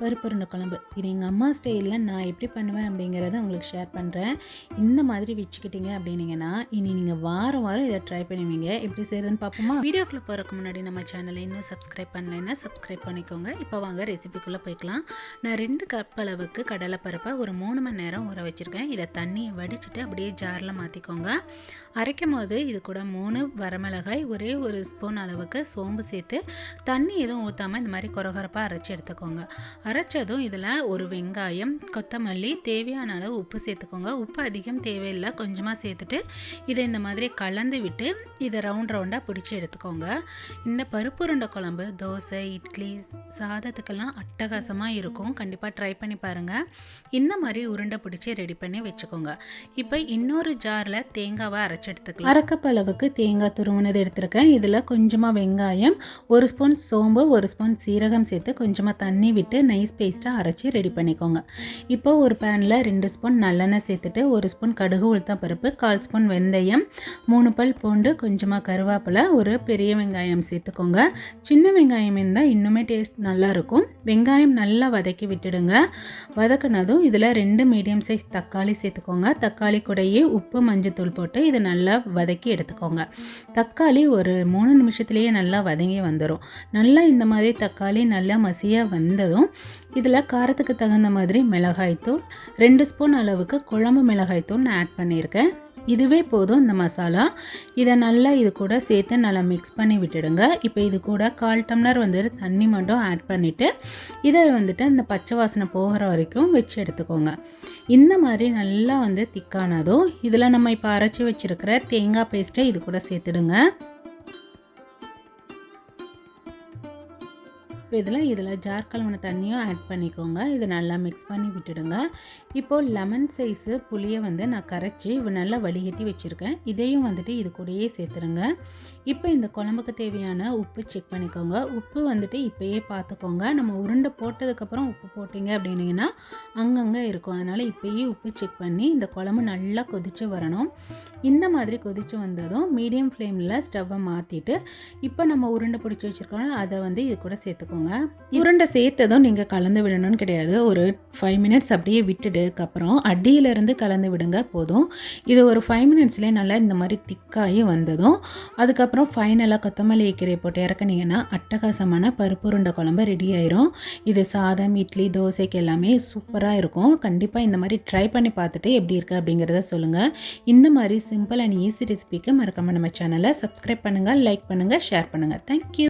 பருப்பு உருண்டை குழம்பு. இது எங்கள் அம்மா ஸ்டைலில் நான் எப்படி பண்ணுவேன் அப்படிங்கிறத உங்களுக்கு ஷேர் பண்ணுறேன். இந்த மாதிரி வச்சுக்கிட்டிங்க அப்படின்னீங்கன்னா இனி நீங்கள் வாரம் வாரம் இதை ட்ரை பண்ணுவீங்க. எப்படி செய்கிறதுன்னு பார்ப்போமா? வீடியோக்குள்ளே போகிறதுக்கு முன்னாடி நம்ம சேனலை இன்னும் சப்ஸ்கிரைப் பண்ணலைன்னா சப்ஸ்கிரைப் பண்ணிக்கோங்க. இப்போ வாங்க ரெசிபிக்குள்ளே போய்க்கலாம். நான் 2 கப் அளவுக்கு கடலைப்பருப்பை ஒரு 3 மணி நேரம் ஊற வச்சுருக்கேன். இதை தண்ணியை வடிச்சிட்டு அப்படியே ஜாரில் மாற்றிக்கோங்க. அரைக்கும் போது இது கூட 3 வரமிளகாய், ஒரே ஒரு ஸ்பூன் அளவுக்கு சோம்பு சேர்த்து தண்ணி எதுவும் ஊற்றாமல் இந்த மாதிரி கொரகொரப்பாக அரைச்சி எடுத்துக்கோங்க. அரைச்சதும் இதில் ஒரு வெங்காயம், கொத்தமல்லி, தேவையான அளவு உப்பு சேர்த்துக்கோங்க. உப்பு அதிகம் தேவையில்லை, கொஞ்சமாக சேர்த்துட்டு இதை இந்த மாதிரி கலந்து விட்டு இதை ரவுண்டாக பிடிச்சி எடுத்துக்கோங்க. இந்த பருப்பு உருண்டை குழம்பு தோசை, இட்லி, சாதத்துக்கெல்லாம் அட்டகாசமாக இருக்கும். கண்டிப்பாக ட்ரை பண்ணி பாருங்கள். இந்த மாதிரி உருண்டை பிடிச்சி ரெடி பண்ணி வச்சுக்கோங்க. இப்போ இன்னொரு ஜாரில் தேங்காவை அரைச்சி எடுத்துக்கலாம். 1/2 கப் அளவுக்கு தேங்காய் துருவினது எடுத்துருக்கேன். இதில் கொஞ்சமாக வெங்காயம், 1 ஸ்பூன் சோம்பு, 1 ஸ்பூன் சீரகம் சேர்த்து கொஞ்சமாக தண்ணி விட்டு நைஸ் பேஸ்ட்டாக அரைச்சி ரெடி பண்ணிக்கோங்க. இப்போ ஒரு பேனில் 2 ஸ்பூன் நல்லெண்ணெய் சேர்த்துட்டு 1 ஸ்பூன் கடுகு, உளுத்தம் பருப்பு, 1/4 ஸ்பூன் வெந்தயம், 3 பல் பூண்டு, கொஞ்சமாக கருவேப்பிலை, ஒரு பெரிய வெங்காயம் சேர்த்துக்கோங்க. சின்ன வெங்காயம் இருந்தால் இன்னுமே டேஸ்ட் நல்லாயிருக்கும். வெங்காயம் நல்லா வதக்கி விட்டுடுங்க. வதக்கினதும் இதில் 2 மீடியம் சைஸ் தக்காளி சேர்த்துக்கோங்க. தக்காளி கூடயே உப்பு, மஞ்சத்தூள் போட்டு இதை நல்லா வதக்கி எடுத்துக்கோங்க. தக்காளி ஒரு 3 நிமிஷத்துலேயே நல்லா வதங்கி வந்துடும். நல்லா இந்த மாதிரி தக்காளி நல்லா மசியாக வந்ததும் இதில் காரத்துக்கு தகுந்த மாதிரி மிளகாய்த்தூள், 2 ஸ்பூன் அளவுக்கு குழம்பு மிளகாய்த்தூள் நான் ஆட் பண்ணியிருக்கேன். இதுவே போதும் இந்த மசாலா. இதை நல்லா இது கூட சேர்த்து நல்லா மிக்ஸ் பண்ணி விட்டுடுங்க. இப்போ இது கூட 1/4 டம்ளர் தண்ணி மட்டும் ஆட் பண்ணிவிட்டு இதை இந்த பச்சை வாசனை போகிற வரைக்கும் வச்சு எடுத்துக்கோங்க. இந்த மாதிரி நல்லா திக்கானதும் இதில் நம்ம இப்போ அரைச்சி வச்சுருக்கிற தேங்காய் பேஸ்ட்டை இது கூட சேர்த்துடுங்க. இப்போ இதில் ஜார் கழுவின தண்ணியும் ஆட் பண்ணிக்கோங்க. இதை நல்லா மிக்ஸ் பண்ணி விட்டுடுங்க. இப்போது லெமன் சைஸு புளியை நான் கரைச்சி நல்லா வடிகட்டி வச்சுருக்கேன். இதையும் இது கூடயே சேர்த்துருங்க. இப்போ இந்த குழம்புக்கு தேவையான உப்பு செக் பண்ணிக்கோங்க. உப்பு இப்போயே பார்த்துக்கோங்க. நம்ம உருண்டை போட்டதுக்கப்புறம் உப்பு போட்டிங்க அப்படின்னீங்கன்னா அங்கங்கே இருக்கும். அதனால் இப்போயே உப்பு செக் பண்ணி இந்த குழம்பு நல்லா கொதித்து வரணும். இந்த மாதிரி கொதித்து வந்ததும் மீடியம் ஃப்ளேமில் ஸ்டவ்வை மாற்றிட்டு இப்போ நம்ம உருண்டை பிடிச்சி வச்சுருக்கோம் அதை இது கூட சேர்த்துக்கோங்க. உருண்டை சேர்த்ததும் நீங்கள் கலந்து விடணும்னு கிடையாது. ஒரு 5 மினிட்ஸ் அப்படியே விட்டுடுக்கப்புறம் அடியிலேருந்து கலந்து விடுங்க போதும். இது ஒரு 5 மினிட்ஸ்லேயே நல்லா இந்த மாதிரி திக்காகி வந்ததும் அதுக்கப்புறம் ஃபைனலாக கொத்தமல்லி கீரை போட்டு இறக்குனீங்கன்னா அட்டகாசமான பருப்பு உருண்டை குழம்பு ரெடி ஆயிரும். இது சாதம், இட்லி, தோசைக்கு எல்லாமே சூப்பராக இருக்கும். கண்டிப்பாக இந்த மாதிரி ட்ரை பண்ணி பார்த்துட்டு எப்படி இருக்குது அப்படிங்கிறத சொல்லுங்கள். இந்த மாதிரி சிம்பிள் அண்ட் ஈஸி ரெசிபிக்கு மறக்காமல் நம்ம சேனலை சப்ஸ்கிரைப் பண்ணுங்கள், லைக் பண்ணுங்கள், ஷேர் பண்ணுங்கள். தேங்க்யூ.